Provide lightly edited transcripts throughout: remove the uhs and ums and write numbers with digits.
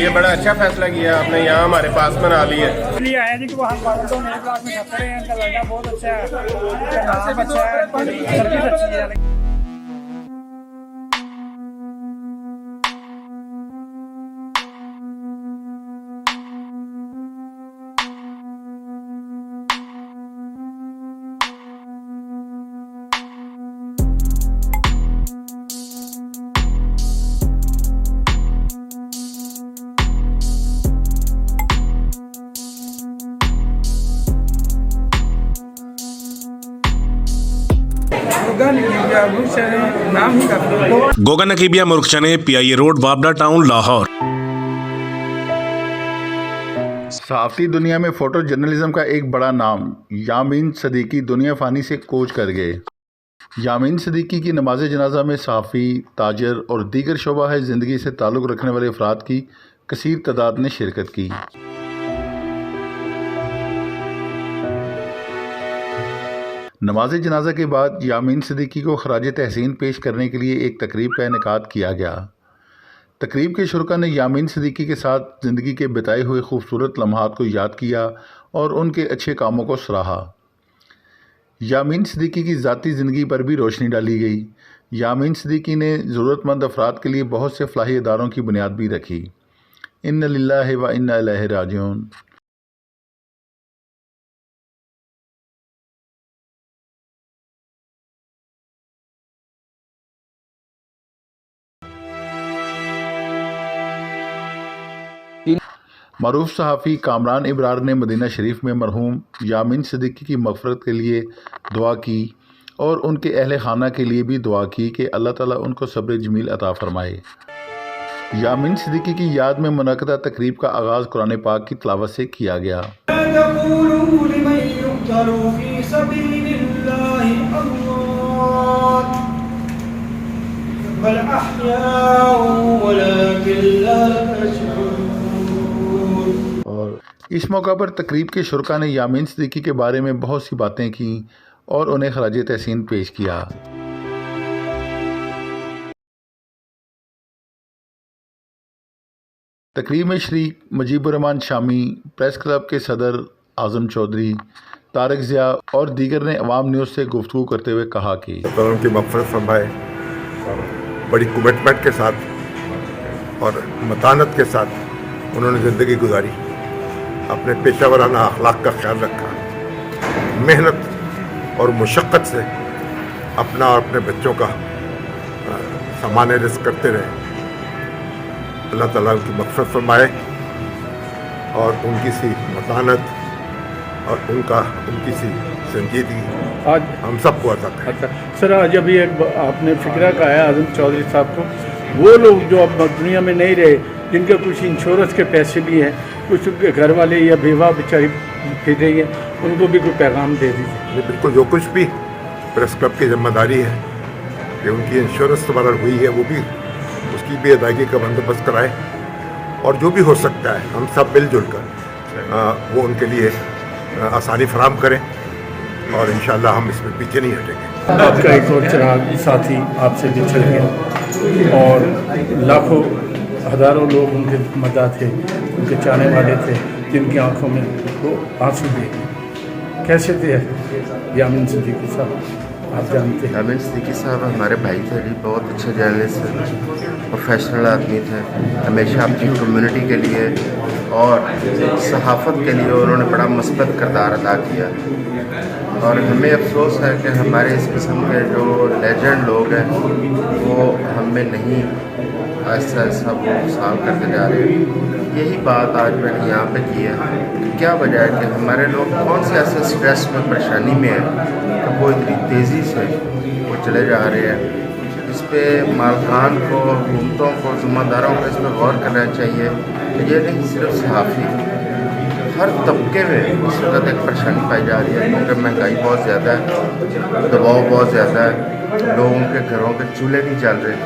یہ بڑا اچھا فیصلہ کیا آپ نے، یہاں ہمارے پاس بنا لی ہے. اس لیے آئے تھے کہ وہ ہم پاکستان میں 1 لاکھ میں 70 ہیں. ان کا لڑکا بہت اچھا ہے، ان کا نام اچھا ہے، سروس اچھی ہے. گوگا نقیبیہ مرخچنے PIA روڈ بابڈا ٹاؤن لاہور. صحافتی دنیا میں فوٹو جرنلزم کا ایک بڑا نام یامین صدیقی دنیا فانی سے کوچ کر گئے. یامین صدیقی کی نماز جنازہ میں صحافی، تاجر اور دیگر شعبہ زندگی سے تعلق رکھنے والے افراد کی کثیر تعداد نے شرکت کی. نماز جنازہ کے بعد یامین صدیقی کو خراج تحسین پیش کرنے کے لیے ایک تقریب کا انعقاد کیا گیا. تقریب کے شرکاء نے یامین صدیقی کے ساتھ زندگی کے بتائے ہوئے خوبصورت لمحات کو یاد کیا اور ان کے اچھے کاموں کو سراہا. یامین صدیقی کی ذاتی زندگی پر بھی روشنی ڈالی گئی. یامین صدیقی نے ضرورت مند افراد کے لیے بہت سے فلاحی اداروں کی بنیاد بھی رکھی. ان للہ و انا الیہ راجعون. معروف صحافی کامران ابرار نے مدینہ شریف میں مرحوم یامین صدیقی کی مغفرت کے لیے دعا کی اور ان کے اہل خانہ کے لیے بھی دعا کی کہ اللہ تعالیٰ ان کو صبر جمیل عطا فرمائے. یامین صدیقی کی یاد میں منعقدہ تقریب کا آغاز قرآن پاک کی تلاوت سے کیا گیا. اور اس موقع پر تقریب کے شرکاء نے یامین صدیقی کے بارے میں بہت سی باتیں کیں اور انہیں خراج تحسین پیش کیا. تقریب میں شریک مجیب الرحمان شامی، پریس کلب کے صدر اعظم چودھری، طارق ضیاء اور دیگر نے عوام نیوز سے گفتگو کرتے ہوئے کہا کہ ان کی مغفرت فرمائے. بڑی کمٹمنٹ کے ساتھ اور متانت کے ساتھ انہوں نے زندگی گزاری. اپنے پیشہ ورانہ اخلاق کا خیال رکھا، محنت اور مشقت سے اپنا اور اپنے بچوں کا سامان رزق کرتے رہے. اللہ تعالیٰ ان کی مغفرت فرمائے اور ان کی سی متانت اور ان کی سی سنجیدگی آج ہم سب کو عطا کرے. اچھا سر، آج ابھی ایک آپ نے فکرہ کہا اعظم چودھری صاحب کو، وہ لوگ جو اب دنیا میں نہیں رہے، جن کے کچھ انشورنس کے پیسے بھی ہیں، کچھ گھر والے یا بیوہ بیچاری پھر رہی ہیں، ان کو بھی کوئی پیغام دے دیجیے. بالکل، جو کچھ بھی پریس کلب کی ذمہ داری ہے کہ ان کی انشورنس دوبارہ ہوئی ہے، وہ بھی اس کی بھی ادائیگی کا بندوبست کرائے، اور جو بھی ہو سکتا ہے ہم سب مل جل کر وہ ان کے لیے آسانی فراہم کریں، اور انشاءاللہ ہم اس میں پیچھے نہیں ہٹیں گے. آپ کا ایک اور چراغ ساتھی آپ سے بچھڑ گیا اور لاکھوں ہزاروں لوگ ان کے مداح تھے، ان کے چاہنے والے تھے، جن کی آنکھوں میں وہ آنسو دیکھے. کیسے تھے یامین صدیقی صاحب؟ آپ جانتے ہیں یامین صدیقی صاحب ہمارے بھائی تھے جی، بہت اچھے جرنلسٹ تھے، پروفیشنل آدمی تھے. ہمیشہ اپنی کمیونٹی کے لیے اور صحافت کے لیے انہوں نے بڑا مثبت کردار ادا کیا. اور ہمیں افسوس ہے کہ ہمارے اس قسم کے جو لیجنڈ لوگ ہیں وہ ہم میں نہیں، ایسا ایسا وہ سال کرتے جا رہے ہیں. یہی بات آج میں نے یہاں پہ کی ہے کہ کیا وجہ ہے کہ ہمارے لوگ کون سے ایسے اسٹریس میں، پریشانی میں ہیں کہ وہ اتنی تیزی سے وہ چلے جا رہے ہیں. اس پہ مالکان کو، حکومتوں کو، ذمہ داروں کو اس پہ غور کرنا چاہیے کہ یہ نہیں صرف صحافی، ہر طبقے میں اس وقت ایک پریشانی پائی جا رہی ہے، کیونکہ مہنگائی بہت زیادہ ہے، دباؤ بہت زیادہ ہے، لوگوں کے گھروں کے چولہے نہیں چل رہے،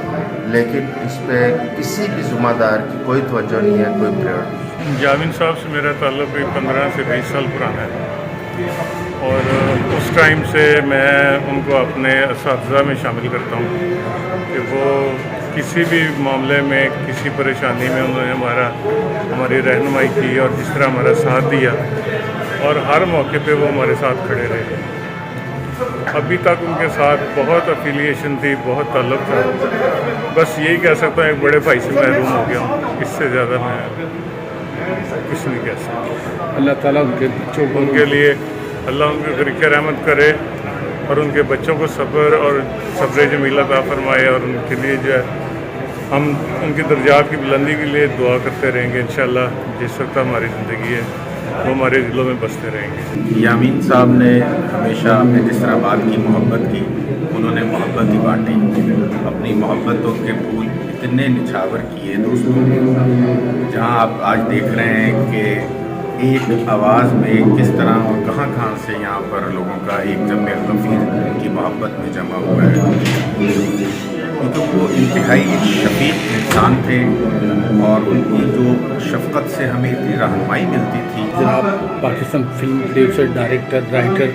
لیکن اس پہ کسی بھی ذمہ دار کی کوئی توجہ نہیں ہے، کوئی پریورٹی. یامین صاحب سے میرا تعلق 15 سے 20 سال پرانا ہے، اور اس ٹائم سے میں ان کو اپنے اساتذہ میں شامل کرتا ہوں کہ وہ کسی بھی معاملے میں، کسی پریشانی میں انہوں نے ہمارا हमारी रहनुमाई की और जिस तरह हमारा साथ दिया, और हर मौके पे वो हमारे साथ खड़े रहे। अभी तक उनके साथ बहुत अफिलिएशन थी, बहुत ताल्लुक़ था। बस यही कह सकता हूँ एक बड़े भाई से महरूम हो गया हूँ, इससे ज़्यादा मैं कुछ नहीं कह सकता। अल्लाह ताला उनके बच्चों को उनके लिए अल्लाह उनके ग़रीक़ रहमत करे और उनके बच्चों को सब्र और सब्र जमील अता फरमाए, और उनके लिए जो है हम उनकी दर्जात की बुलंदी के लिए दुआ करते रहेंगे इंशाअल्लाह। जिस वक्त हमारी ज़िंदगी है वो हमारे दिलों में बसते रहेंगे। यामीन साहब ने हमेशा जिस तरह बात की, मोहब्बत की, उन्होंने मोहब्बत ही बांटी। अपनी मोहब्बतों के फूल इतने निछावर किए दोस्तों, जहां आप आज देख रहे हैं कि एक आवाज़ में किस तरह और कहां से यहाँ पर लोगों का एक जम्मे गफीर की मोहब्बत में जमा हुआ है, क्योंकि वो इंतहाई शफीक इंसान थे और उनकी जो शफ़क़त से हमें इतनी रहनुमाई मिलती थी। जनाब Pakistan film producer, director, writer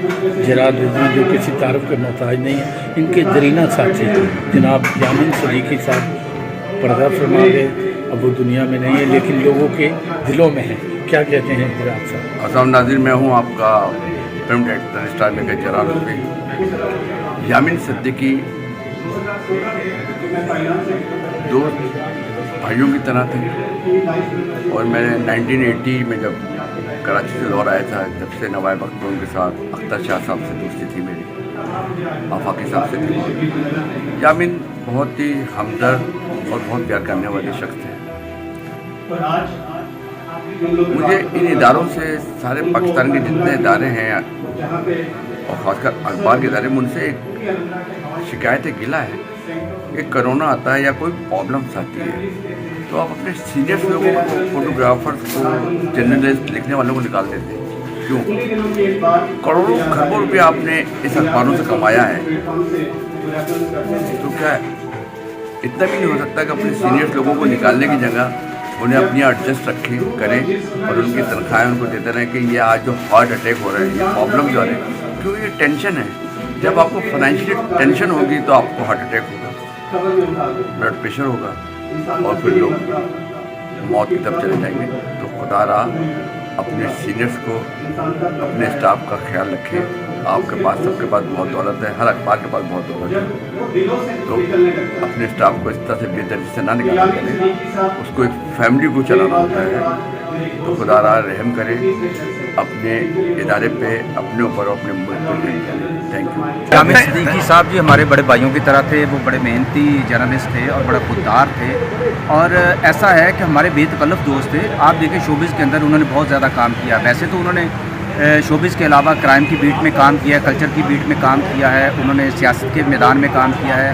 Jarad Rizvi जो किसी तारुफ के मोहताज नहीं है, इनके दरीना साथी जनाब यामीन सदीकी साहब पर्दा फरमा गए। अब वो दुनिया में नहीं है लेकिन लोगों के दिलों में है। क्या कहते हैं जराद साहब? अस्सलाम नाज़रीन, मैं हूँ आपका film director star maker Jarad Rizvi. Yameen Siddiqui दो भाइयों की तरह थे, और मैं 1980 में जब कराची से लाहौर आया था, जब से नवाब अख्तर उनके साथ अख्तर शाह साहब से दोस्ती थी मेरी, आफाकी साहब से थी। यामीन बहुत ही हमदर्द और बहुत प्यार करने वाले शख्स थे। मुझे इन इदारों से, सारे पाकिस्तान के जितने इदारे हैं और ख़ासकर अखबार के इदारे में, उनसे एक शिकायत गिला है कि कोरोना आता है या कोई प्रॉब्लम्स आती है तो आप अपने सीनियर्स लोगों को, फोटोग्राफर्स को, जर्नलिस्ट, लिखने वालों को निकाल देते हैं। क्यों? करोड़ों खरबों रुपये आपने इस अखबारों से कमाया है, तो क्या इतना भी नहीं हो सकता कि अपने सीनियर्स लोगों को निकालने की जगह उन्हें अपनी एडजस्ट रखें, करें और उनकी तनख्वाहें उनको देते रहें कि ये आज जो हार्ट अटैक हो रहा है, ये प्रॉब्लम जो आ रही है, क्योंकि ये टेंशन है। जब आपको फाइनेंशियली टेंशन होगी तो आपको हार्ट अटैक होगा, ब्लड प्रेशर होगा, और फिर लोग मौत की तरफ चले जाएंगे। तो खुदा रहा अपने सीनियर्स को, अपने स्टाफ का ख्याल रखें। आपके पास, सबके पास बहुत दौलत है, हर अखबार के पास बहुत दौलत है, तो अपने स्टाफ को इस तरह से बेदर्दी से ना निकाला करें। उसको एक फैमिली को चलाना होता है, तो खुदा रहा रहम करें अपने इदारे पे, अपने ऊपर, अपने मुल्क पर रहम करें। Thank you. यामीन सदीकी साहब जी हमारे बड़े भाइयों की तरह थे। वो बड़े मेहनती जर्नलिस्ट थे और बड़े खुददार थे, और ऐसा है कि हमारे बेतकल्लफ दोस्त थे। आप देखें शोबिज़ के अंदर उन्होंने बहुत ज़्यादा काम किया। वैसे तो उन्होंने शोबिज़ के अलावा क्राइम की बीट में काम किया है, कल्चर की बीट में काम किया है, उन्होंने सियासत के मैदान में काम किया है,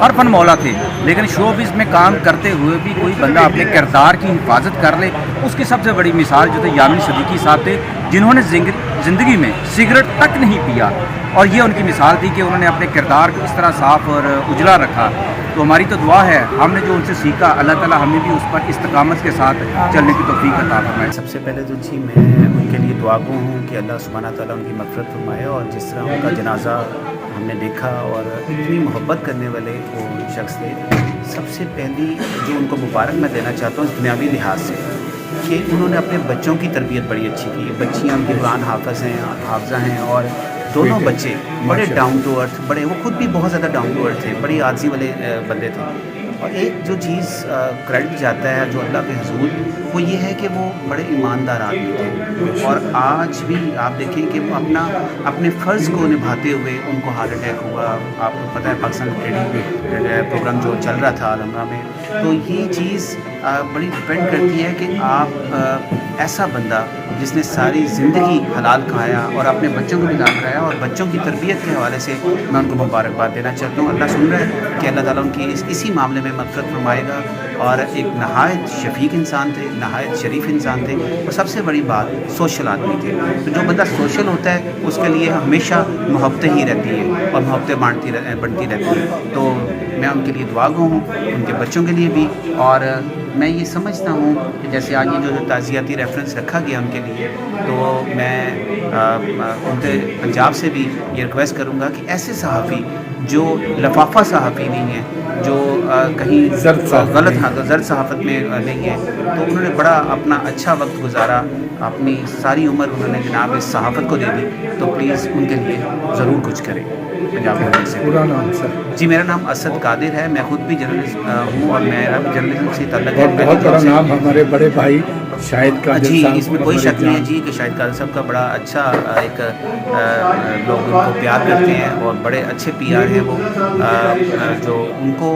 हर फन मौला थे। लेकिन शोबिज़ में काम करते हुए भी कोई बंदा अपने किरदार की हिफाजत कर ले, उसकी सबसे बड़ी मिसाल जो थे यामीन सदीकी साहब थे, जिन्होंने ज़िंदगी में सिगरेट तक नहीं पिया, और ये उनकी मिसाल थी कि उन्होंने अपने किरदार को इस तरह साफ़ और उजला रखा। तो हमारी तो दुआ है, हमने जो उनसे सीखा, अल्लाह ताला हमें भी उस पर इस्तकामत के साथ चलने की तौफीक अता फरमाए। सबसे पहले तो जी मैं उनके लिए दुआ गो हूँ कि अल्लाह सुब्हाना ताला उनकी मग़फ़िरत फरमाए, और जिस तरह उनका जनाजा हमने देखा, और इतनी मोहब्बत करने वाले वो शख्स थे। सबसे पहली जो उनको मुबारक मैं देना चाहता हूँ दुनियावी लिहाज से, कि उन्होंने अपने बच्चों की तरबियत बड़ी अच्छी की। बच्चियाँ उनकी कुरान हाफ़िज़ा हैं, और दोनों बच्चे बड़े डाउन टू अर्थ, बड़े, वो खुद भी बहुत ज़्यादा डाउन टू अर्थ थे, बड़ी आजी वाले बंदे थे। और एक जो चीज़ क्रेडिट जाता है जो अल्लाह के हुज़ूर, वो ये है कि वो बड़े ईमानदार आदमी थे, और आज भी आप देखें कि वो अपने फ़र्ज़ को निभाते हुए उनको हार्ट अटैक हुआ। आपको पता है पाकिस्तान ट्रेडिंग प्रोग्राम जो चल रहा था अलमरा में, तो ये चीज़ बड़ी डिपेंड करती है कि आप ऐसा बंदा जिसने सारी ज़िंदगी हलाल खाया और अपने बच्चों को भी हलाल खाया, और बच्चों की तरबियत के हवाले से मैं उनको मुबारकबाद देना चाहता हूँ। अल्लाह सुन रहा है कि अल्लाह ताला उनकी इसी मामले में मग़फ़िरत फरमाएगा। और एक नहायत शफीक इंसान थे, नहायत शरीफ इंसान थे, और सबसे बड़ी बात सोशल आदमी थे। तो जो बंदा सोशल होता है उसके लिए हमेशा मोहब्बतें ही रहती हैं और मोहब्बतें बढ़ती रहती हैं। तो मैं उनके लिए दुआ गो हूँ, उनके बच्चों के लिए भी। और मैं ये समझता हूँ कि जैसे आज ये जो ताज़ियाती रेफरेंस रखा गया उनके लिए, तो मैं उनके पंजाब से भी ये रिक्वेस्ट करूँगा कि ऐसे सहाफ़ी जो लफाफा सहाफ़ी नहीं है, जो कहीं गलत ज़र्द सहाफ़त में नहीं है, तो उन्होंने बड़ा अपना अच्छा वक्त गुजारा, अपनी सारी उम्र उन्होंने जनाब इस सहाफ़त को दे दी। तो प्लीज़ उनके लिए ज़रूर कुछ करें। पंजाब गवर्नमेंट से। पूरा नाम सर? जी, मेरा नाम असद कादिर है, मैं ख़ुद भी जर्नलिस्ट हूँ और मेरा भी जर्नलिज्म से ताल्लुक़ है। बहुत बड़ा नाम हमारे बड़े भाई शाहिद कादिर जी, साहब, इसमें कोई शक नहीं है जी कि शाहिद कादिर साहब का बड़ा अच्छा एक लोग उनको प्यार करते हैं और बड़े अच्छे PR हैं वो, जो उनको,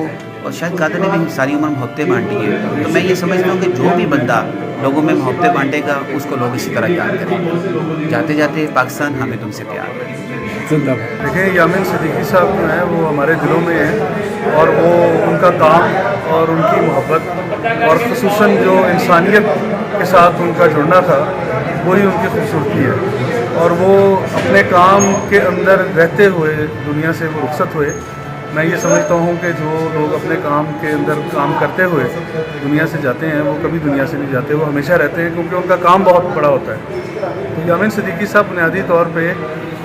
और शाहिद कादिर ने भी सारी उम्र मोहब्बतें बांटी हैं। तो मैं ये समझता हूँ कि जो भी बंदा लोगों में मोहब्बतें बांटेगा उसको लोग इसी तरह याद करेंगे। जाते जाते पाकिस्तान हमें तुमसे प्यार है। देखिए, यामीन सिद्दीकी साहब जो हैं वो हमारे दिलों में हैं और वो उनका काम और उनकी मोहब्बत और ख़ुसूसन जो इंसानियत के साथ उनका जुड़ना था वही उनकी खूबसूरती है। और वो अपने काम के अंदर रहते हुए दुनिया से वो रुखसत हुए। मैं ये समझता हूँ कि जो लोग अपने काम के अंदर काम करते हुए दुनिया से जाते हैं वो कभी दुनिया से नहीं जाते, वो हमेशा रहते हैं, क्योंकि उनका काम बहुत बड़ा होता है। तो यामीन सिद्दीकी साहब बुनियादी तौर पे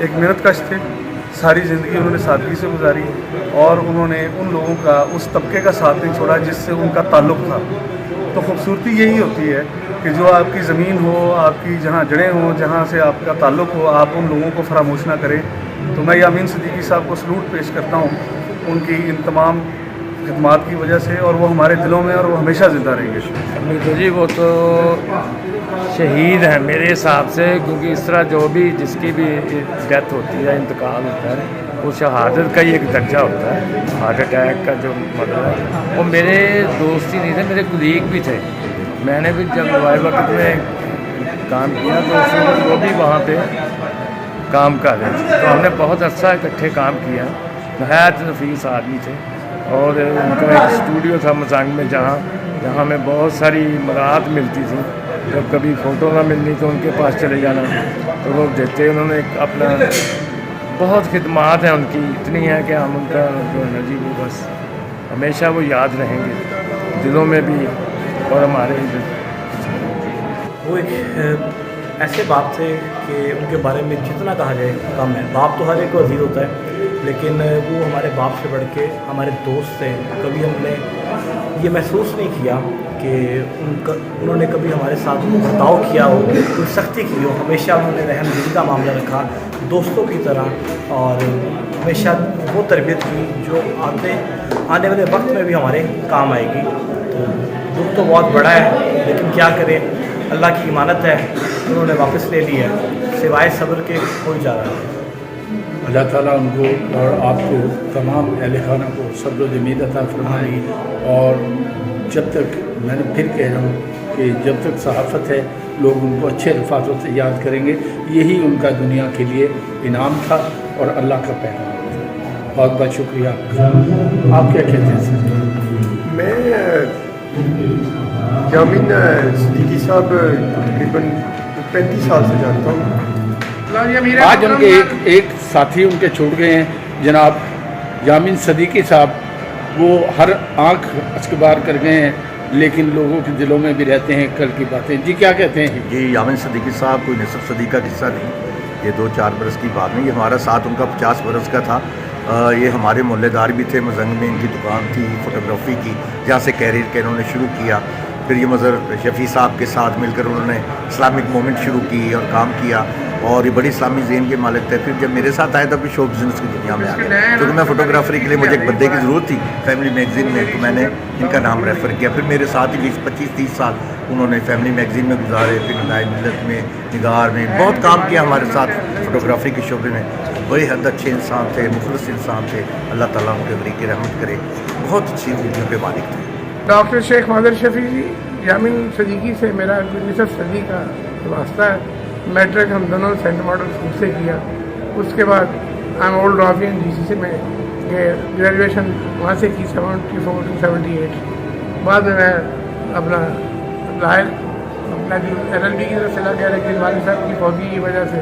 एक मेहनतकश थे, सारी ज़िंदगी उन्होंने सादगी से गुजारी और उन्होंने उन लोगों का, उस तबके का साथ नहीं छोड़ा जिससे उनका ताल्लुक़ था। तो खूबसूरती यही होती है कि जो आपकी ज़मीन हो, आपकी जहाँ जड़ें हों, जहाँ से आपका ताल्लुक़ हो, आप उन लोगों को फरामोश ना करें। तो मैं यामीन सिद्दीकी साहब को सलूट पेश करता हूँ उनकी इन तमाम खिदमात की वजह से, और वो हमारे दिलों में और वो हमेशा ज़िंदा रहेंगे। तो जी वो तो शहीद हैं मेरे हिसाब से, क्योंकि इस तरह जो भी जिसकी भी डेथ होती है, इंतकाल होता है, वो शहादत का ही एक दर्जा होता है। हार्ट अटैक का जो मतलब है, वो मेरे दोस्त ही नहीं थे, मेरे कुलीग भी थे। मैंने भी जब नवाई वक्त में काम किया तो उस वक्त वो भी वहाँ पे काम कर रहे थे, तो हमने बहुत अच्छा इकट्ठे काम किया। नहायत नफीस आदमी थे और उनका एक स्टूडियो था मजांग में, जहाँ में बहुत सारी मराहत मिलती थी। जब कभी फ़ोटो ना मिलनी तो उनके पास चले जाना, तो वो देते। उन्होंने एक अपना बहुत खिदमात हैं उनकी, इतनी है कि हम उनका जो है जी वो बस हमेशा वो याद रहेंगे दिलों में भी और हमारे। वो एक ऐसे बाप थे कि उनके बारे में जितना कहा जाए कम है। बाप तो हर एक को अजीज़ होता है, लेकिन वो हमारे बाप से बढ़ के हमारे दोस्त थे। कभी हमने ये महसूस नहीं किया कि उन्होंने कभी हमारे साथ बर्ताव किया हो, कोई सख्ती की हो। हमेशा उन्होंने रहमदिली का मामला रखा दोस्तों की तरह, और हमेशा वो तरबियत की जो आने वाले वक्त में भी हमारे काम आएगी। तो दुख तो बहुत बड़ा है, लेकिन क्या करें, अल्लाह की इमानत है, उन्होंने वापस ले लिया है, सिवाय सब्र के कोई जा रहा है। अल्लाह ताला उनको और आपको तमाम अहले खाना को सब्र व जमील अता फरमाए। और जब तक, मैंने फिर कह रहा हूँ कि जब तक सहाफ़त है लोग उनको अच्छे अल्फाज़ों से याद करेंगे। यही उनका दुनिया के लिए इनाम था और अल्लाह का पैगाम था। बहुत बहुत शुक्रिया आपका। आप क्या कहते हैं सर? मैं यामीन सिद्दीकी साहब तकरीबन 35 साल से जानता हूँ। आज उनके एक साथी उनके छूट गए हैं, जनाब यामीन सिद्दीकी साहब। वो हर आँख अस्कबार कर गए हैं, लेकिन लोगों के दिलों में भी रहते हैं कल की बातें। जी क्या कहते हैं? जी, यामीन सिद्दीकी साहब कोई निसफ सदी का किस्सा नहीं, ये 2-4 बरस की बात नहीं। हमारा साथ उनका 50 बरस का था। ये हमारे मोहल्लेदार भी थे। मजंग में इनकी दुकान थी फ़ोटोग्राफ़ी की, जहाँ से कैरियर के इन्होंने शुरू किया। फिर ये मज़हर शफ़ी साहब के साथ मिलकर उन्होंने इस्लामिक मूवमेंट शुरू की और काम किया, और ये बड़ी इस्लामी ज़हन के मालिक थे। फिर जब मेरे साथ आए तब भी शो बिज़नेस की दुनिया में आ गया, क्योंकि मैं फ़ोटोग्राफरी के लिए मुझे एक बंदे की ज़रूरत थी फैमिली मैगज़ीन में, तो मैंने इनका नाम रेफ़र किया। फिर मेरे साथ ही 20-25-30 साल उन्होंने फैमिली मैगज़ीन में गुजारे, फिर हिदायत मिल्लत में, निगार में बहुत काम किया हमारे साथ फ़ोटोग्राफी के शोबे में। बड़े हद अच्छे इंसान थे, मुखलिस इंसान थे। अल्लाह ताला उनके बरीक़ रहमत करे, बहुत अच्छी खूबियों के मालिक थे। डॉक्टर शेख मादर शफी जी, यामीन सिद्दीकी से मेरा निसफ सदी का वास्ता है। मैट्रिक हम दोनों सेंट मॉडल स्कूल से किया। उसके बाद आई एम ओल्ड रॉफियन GC से मैं ग्रेजुएशन वहाँ से की 74 to 78। बाद में मैं अपना लाहौर अपना जो LLB की तरफ चला गया, लेकिन वालिद साहब की फौजी की वजह से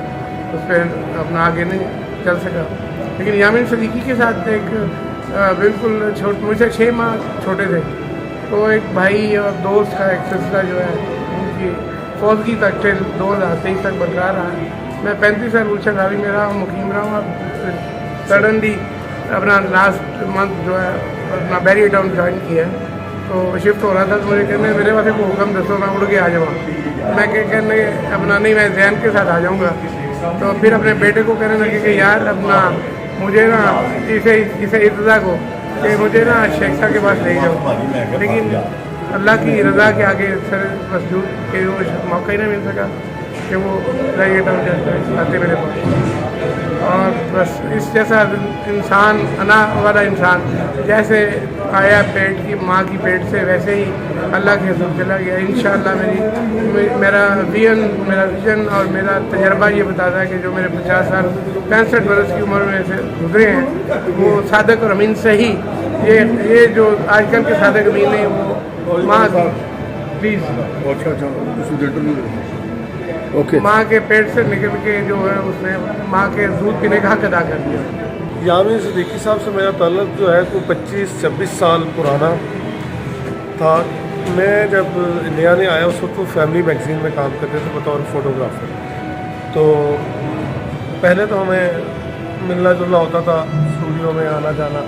उस पर अपना आगे नहीं चल सका। लेकिन यामीन सिद्दीकी के साथ एक बिल्कुल मुझसे 6 माह छोटे थे, तो एक भाई और दोस्त का एक सिलसिला जो है उनकी फौजी तक टिल 2023 तक बरकरार रहा। मैं 35 साल गुलशन गावी में रहा हूँ, मुकीम रहा हूँ। अब सडनली अपना लास्ट मंथ जो है अपना बैरी टाउन ज्वाइन किया है, तो शिफ्ट हो रहा था तो मुझे कहने मेरे पास को हुक्म दसो मैं उड़ के आ जाऊँ। मैं कहने अपना नहीं मैं जैन के साथ आ जाऊँगा। तो फिर अपने बेटे को कहने लगे कि यार अपना मुझे ना इसे इर्तज़ा को कि मुझे ना शेख साहब के पास ले जाओ, लेकिन अल्लाह की रज़ा के आगे सर मसजूद के वो मौका ही नहीं मिल सका कि वो बैरी टाउन आते मेरे पास। और बस इस जैसा इंसान अना वाला इंसान जैसे आया पेट की माँ की पेट से वैसे ही अल्लाह के हुक्म चला गया। इंशाअल्लाह मेरा विजन और मेरा तजर्बा ये बताता है कि जो मेरे 50 साल 65 बरस की उम्र में से गुजरे हैं वो सादक और अमीन से ही ये जो आजकल के सादक अमीन है वो माँ की प्लीज़ ओके माँ के पेट से निकल के जो है उसने माँ के दूध पीने का हक अदा कर दिया। यामीन सिद्दीकी साहब से मेरा ताल्लुक़ जो है वो 25-26 साल पुराना था। मैं जब नया आया उस वक्त वो फैमिली मैगज़ीन में काम करते थे बतौर फोटोग्राफर। तो पहले तो हमें मिलना जुलना होता था, स्टूडियो में आना जाना,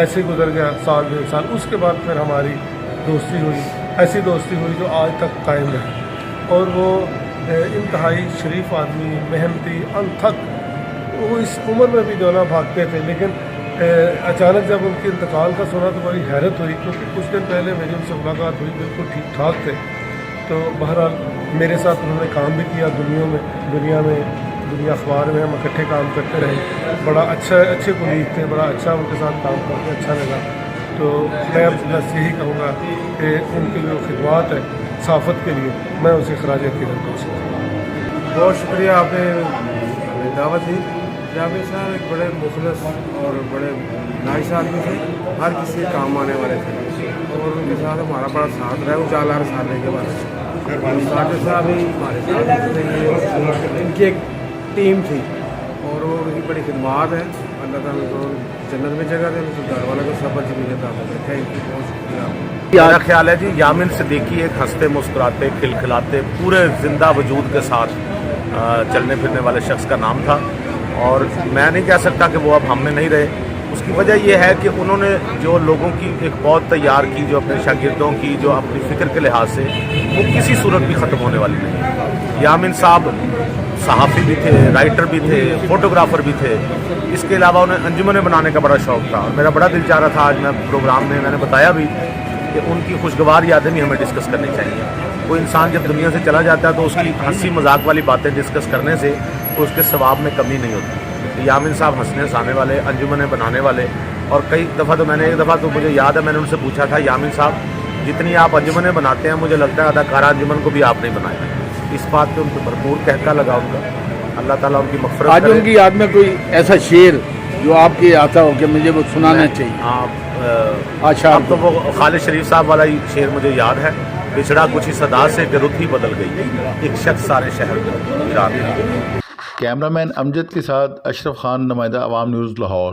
ऐसे ही गुजर गया साल 1.5 साल। उसके बाद फिर हमारी दोस्ती हुई, ऐसी दोस्ती हुई जो आज तक कायम रही। और वो इंतहाई शरीफ आदमी, मेहनती, अनथक, वो इस उम्र में भी जो ना भागते थे। लेकिन अचानक जब उनके इंतकाल का सुना तो बड़ी हैरत हुई, क्योंकि कुछ दिन पहले मेरी उनसे मुलाकात हुई, बिल्कुल ठीक ठाक थे। तो बहरहाल मेरे साथ उन्होंने काम भी किया दुनिया अखबार में हम इकट्ठे काम करते रहे। बड़ा अच्छे कुलीग थे, बड़ा अच्छा उनके साथ काम करके अच्छा लगा। तो मैं बस यही कहूँगा कि उनकी जो खिदमत है सहाफ़त के लिए मैं उसे खराज अक़ीदत पेश करता हूँ। बहुत शुक्रिया, आपने हमें दावत दी। जावेद साहब एक बड़े मुखलस और बड़े नाइस आदमी थे, हर किसी के काम आने वाले थे और उनके साथ हमारा बड़ा साथ रहा। वो 4 साल के बाद साजिद साहब ही हमारे साथ इनकी एक टीम थी और वो उनकी बड़ी खिदमत है। अल्लाह ताला को जन्नत में जगह दे, उनके घर वालों को सब अच्छी मिले। थैंक यू, बहुत शुक्रिया। मेरा ख्याल है जी यामिन सिद्दीकी एक हंसते मुस्कुराते खिलखिलाते पूरे ज़िंदा वजूद के साथ चलने फिरने वाले शख्स का नाम था। और मैं नहीं कह सकता कि वो अब हम में नहीं रहे। उसकी वजह यह है कि उन्होंने जो लोगों की एक बहुत तैयार की, जो अपने शागिर्दों की, जो अपनी फ़िक्र के लिहाज से वो किसी सूरत भी ख़त्म होने वाली नहीं। यामिन साहब सहाफ़ी भी थे, राइटर भी थे, फ़ोटोग्राफ़र भी थे। इसके अलावा उन्हें अंजुमनें बनाने का बड़ा शौक़ था। और मेरा बड़ा दिल चाह रहा था, आज मैं प्रोग्राम में मैंने बताया भी कि उनकी खुशगवार यादें भी हमें डिस्कस करनी चाहिए। कोई इंसान जब दुनिया से चला जाता है तो उसकी हंसी मजाक वाली बातें डिस्कस करने से तो उसके सवाब में कमी नहीं होती। तो यामिन साहब हंसने हंसाने वाले, अंजुमनें बनाने वाले। और कई दफ़ा तो एक दफ़ा तो मुझे याद है मैंने उनसे पूछा था, यामिन साहब जितनी आप अंजुमनें बनाते हैं मुझे लगता है अदाकारा अंजुमन को भी आप नहीं बनाया। इस बात पर उनको भरपूर कहका लगा उनका। अल्लाह ताला उनकी मग़फ़िरत आज करे। उनकी याद में कोई ऐसा शेर जो आपकी आता हो कि मुझे वो सुनाना चाहिए? अच्छा, अब तो वो खालिद शरीफ साहब वाला ही शेर मुझे याद है। बिछड़ा कुछ ही सदा से कि रुत ही बदल गई, एक शख्स सारे शहर में वीरान। कैमरामैन अमजद के साथ अशरफ खान, नुमाइंदा अवाम न्यूज़, लाहौर।